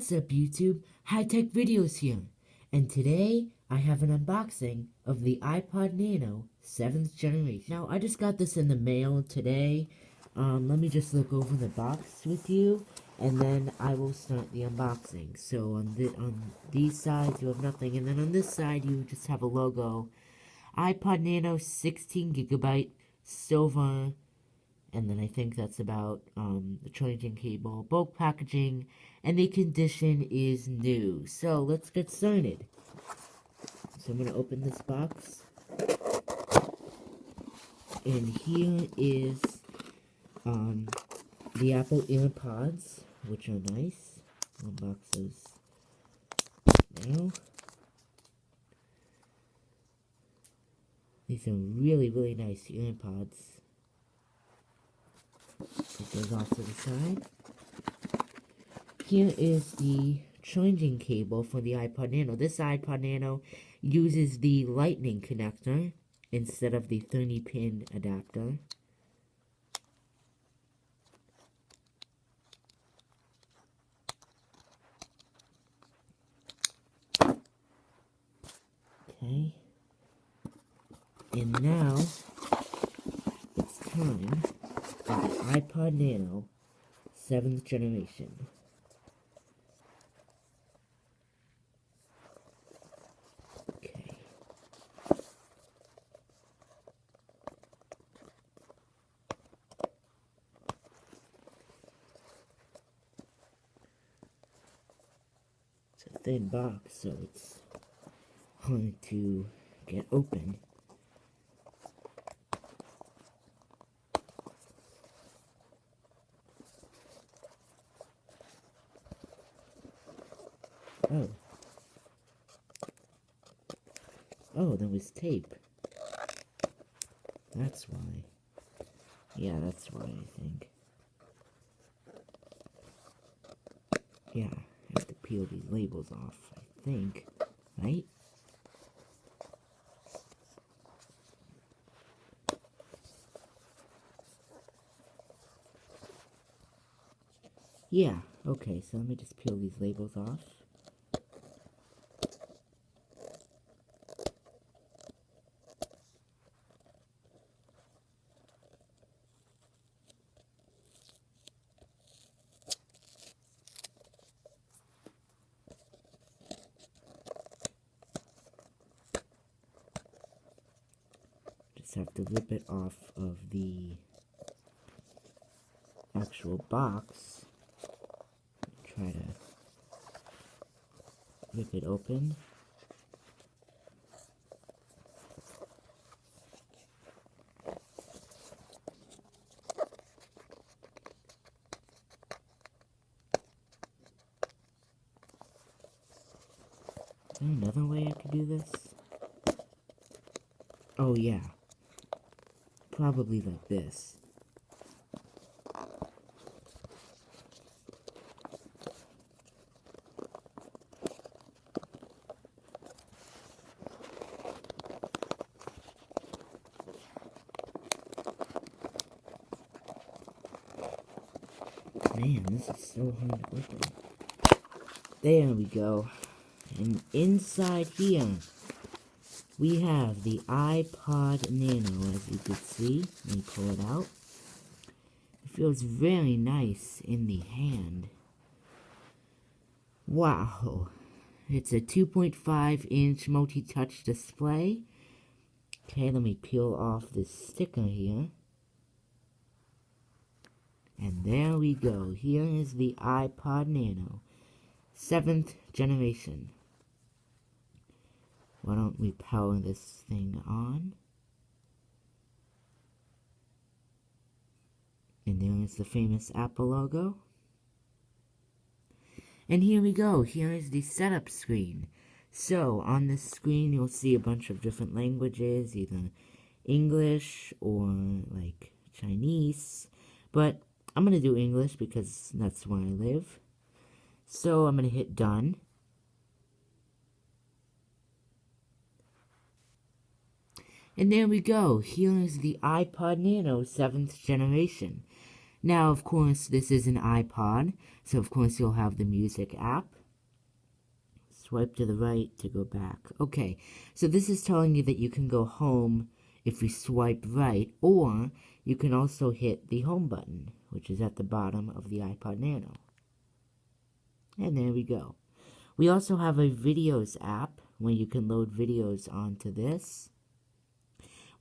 What's up YouTube? High-tech videos here. And today I have an unboxing of the iPod Nano 7th generation. Now I just got this in the mail today. Let me just look over the box with you and then I will start the unboxing. So on these sides you have nothing, and then on this side you just have a logo. iPod Nano 16GB silver. And then I think that's about the charging cable, bulk packaging, and the condition is new. So let's get started. So I'm going to open this box. And here is the Apple AirPods, which are nice. I'll unbox those now. These are really, really nice AirPods. Put those off to the side. Here is the charging cable for the iPod Nano. This iPod Nano uses the lightning connector instead of the 30-pin adapter. Okay. And now it's time for the iPod Nano 7th generation. Okay. It's a thin box, so it's hard to get open. Oh, there was tape. That's why. Yeah, that's why, I think. Yeah, I have to peel these labels off, I think. Right? Yeah, okay, so let me just peel these labels off. Just have to rip it off of the actual box. Try to rip it open. Is there another way I could do this? Oh yeah. Probably like this. Man, this is so hard to open. There we go. And inside here, we have the iPod Nano, as you can see. Let me pull it out. It feels very nice in the hand. Wow. It's a 2.5-inch multi-touch display. Okay, let me peel off this sticker here. And there we go. Here is the iPod Nano 7th generation. Why don't we power this thing on? And there is the famous Apple logo. And here we go. Here is the setup screen. So, on this screen you'll see a bunch of different languages, either English or like Chinese. But I'm going to do English because that's where I live. So I'm going to hit done. And there we go. Here is the iPod Nano 7th generation. Now, of course, this is an iPod, so of course you'll have the music app. Swipe to the right to go back. Okay, so this is telling you that you can go home if you swipe right, or you can also hit the home button, which is at the bottom of the iPod Nano. And there we go. We also have a videos app where you can load videos onto this.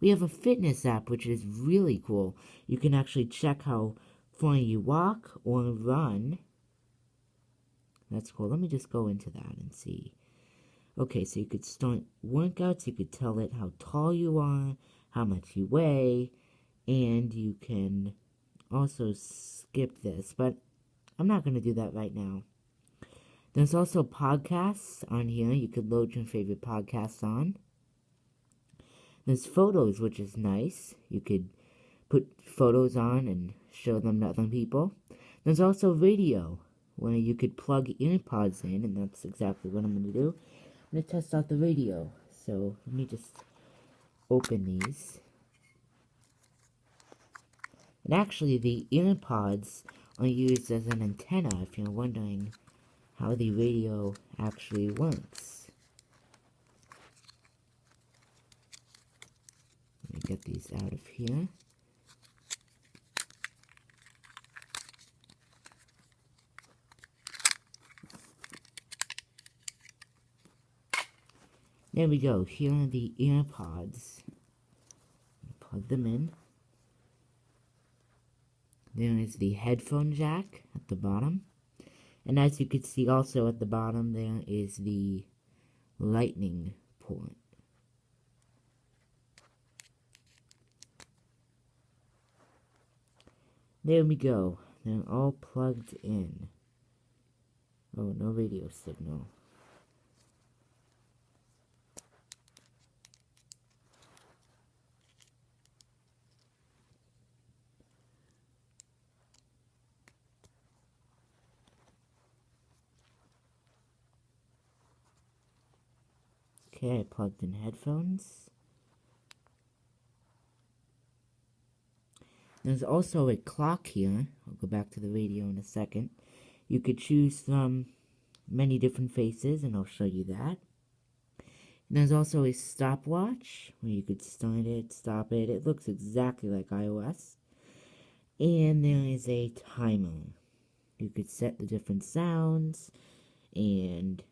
We have a fitness app, which is really cool. You can actually check how far you walk or run. That's cool. Let me just go into that and see. Okay, so you could start workouts. You could tell it how tall you are, how much you weigh, and you can also skip this, but I'm not going to do that right now. There's also podcasts on here. You could load your favorite podcasts on. There's photos, which is nice. You could put photos on and show them to other people. There's also radio, where you could plug earpods in, and that's exactly what I'm going to do. I'm going to test out the radio. So let me just open these. And actually, the earpods are used as an antenna if you're wondering how the radio actually works. Let me get these out of here. There we go. Here are the earpods. Plug them in. There is the headphone jack at the bottom. And as you can see also at the bottom there is the lightning port. There we go. They're all plugged in. Oh, no radio signal. Okay, I plugged in headphones. There's also a clock here. I'll go back to the radio in a second. You could choose from many different faces, and I'll show you that. And there's also a stopwatch, where you could start it, stop it. It looks exactly like iOS. And there is a timer. You could set the different sounds, and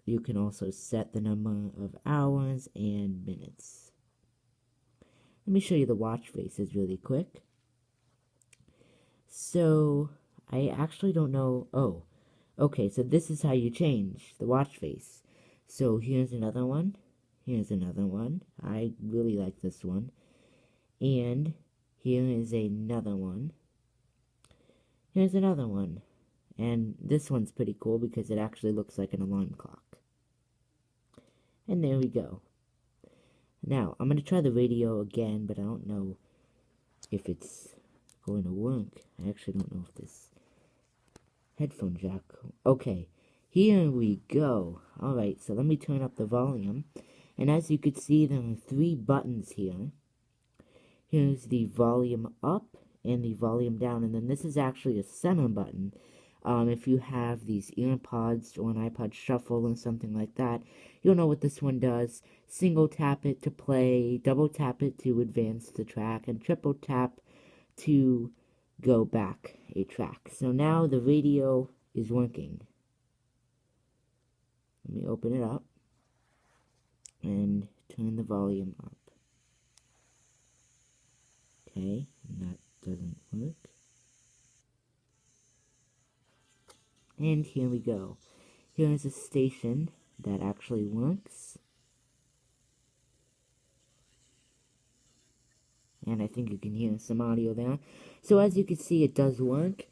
you can also set the number of hours and minutes. Let me show you the watch faces really quick. So, I actually don't know. Oh, okay, so this is how you change the watch face. So, here's another one. Here's another one. I really like this one. And here is another one. Here's another one. And this one's pretty cool because it actually looks like an alarm clock. And there we go. Now, I'm going to try the radio again, but I don't know if it's going to work. I actually don't know if this headphone jack... Okay, here we go. Alright, so let me turn up the volume. And as you can see, there are 3 buttons here. Here's the volume up and the volume down. And then this is actually a center button. If you have these earpods or an iPod Shuffle or something like that, you'll know what this one does. Single tap it to play, double tap it to advance the track, and triple tap to go back a track. So now the radio is working. Let me open it up and turn the volume up. Okay, and that doesn't work. And here we go. Here is a station that actually works. And I think you can hear some audio there. So as you can see, it does work.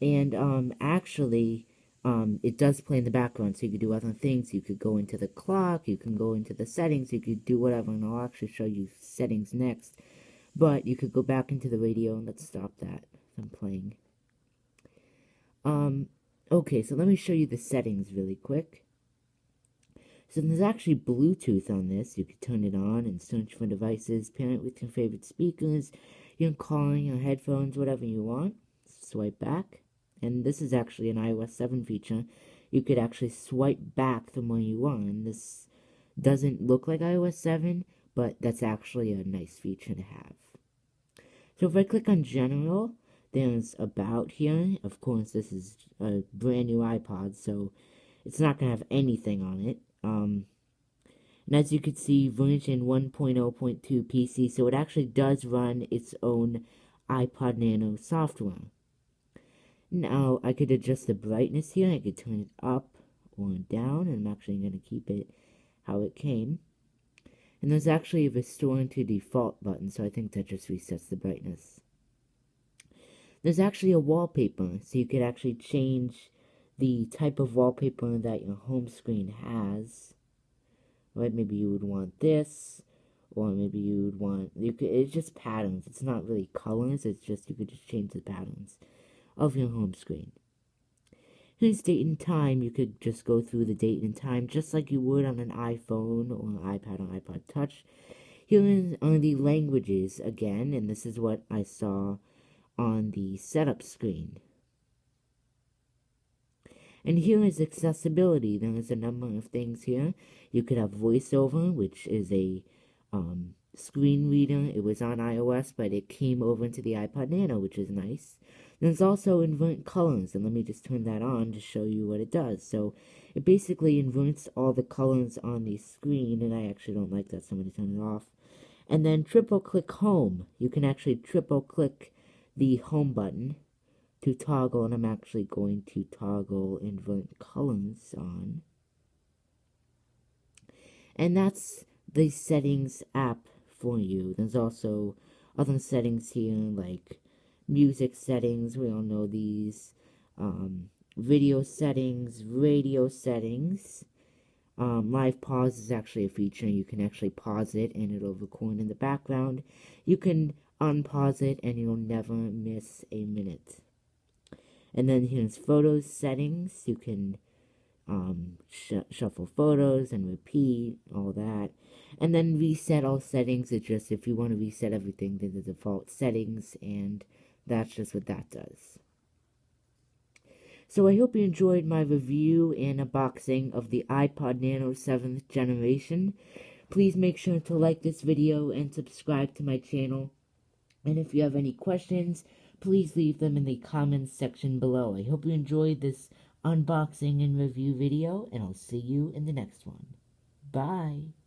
And actually, it does play in the background. So you could do other things. You could go into the clock. You can go into the settings. You could do whatever. And I'll actually show you settings next. But you could go back into the radio. And let's stop that from playing. Okay, so let me show you the settings really quick. So there's actually Bluetooth on this. You can turn it on and search for devices, pair it with your favorite speakers. You can call on your headphones, whatever you want. Swipe back. And this is actually an iOS 7 feature. You could actually swipe back from where you are. And this doesn't look like iOS 7, but that's actually a nice feature to have. So if I click on General, there's About here. Of course, this is a brand new iPod, so it's not going to have anything on it. And as you can see, version 1.0.2 PC, so it actually does run its own iPod Nano software. Now, I could adjust the brightness here. I could turn it up or down, and I'm actually going to keep it how it came. And there's actually a Restore to Default button, so I think that just resets the brightness. There's actually a wallpaper, so you could actually change the type of wallpaper that your home screen has. Right, maybe you would want this, or maybe you would want, it's just patterns. It's not really colors, it's just, you could just change the patterns of your home screen. Here's date and time. You could just go through the date and time just like you would on an iPhone or an iPad or iPod Touch. Here are the languages again, and this is what I saw on the setup screen. And here is accessibility. There is a number of things here. You could have VoiceOver, which is a screen reader. It was on iOS, but it came over into the iPod Nano, which is nice. There's also invert colors, and let me just turn that on to show you what it does. So it basically inverts all the colors on the screen, and I actually don't like that, so I'm going to turn it off. And then triple click home. You can actually triple click the home button to toggle, and I'm actually going to toggle invert colors on. And that's the settings app for you. There's also other settings here like music settings, we all know these, video settings, radio settings. Live pause is actually a feature. You can actually pause it and it'll record in the background. You can unpause it and you'll never miss a minute. And then here's photos settings. You can shuffle photos and repeat, all that. And then reset all settings. It's just if you want to reset everything to the default settings, and that's just what that does. So I hope you enjoyed my review and unboxing of the iPod Nano 7th generation. Please make sure to like this video and subscribe to my channel. And if you have any questions, please leave them in the comments section below. I hope you enjoyed this unboxing and review video, and I'll see you in the next one. Bye!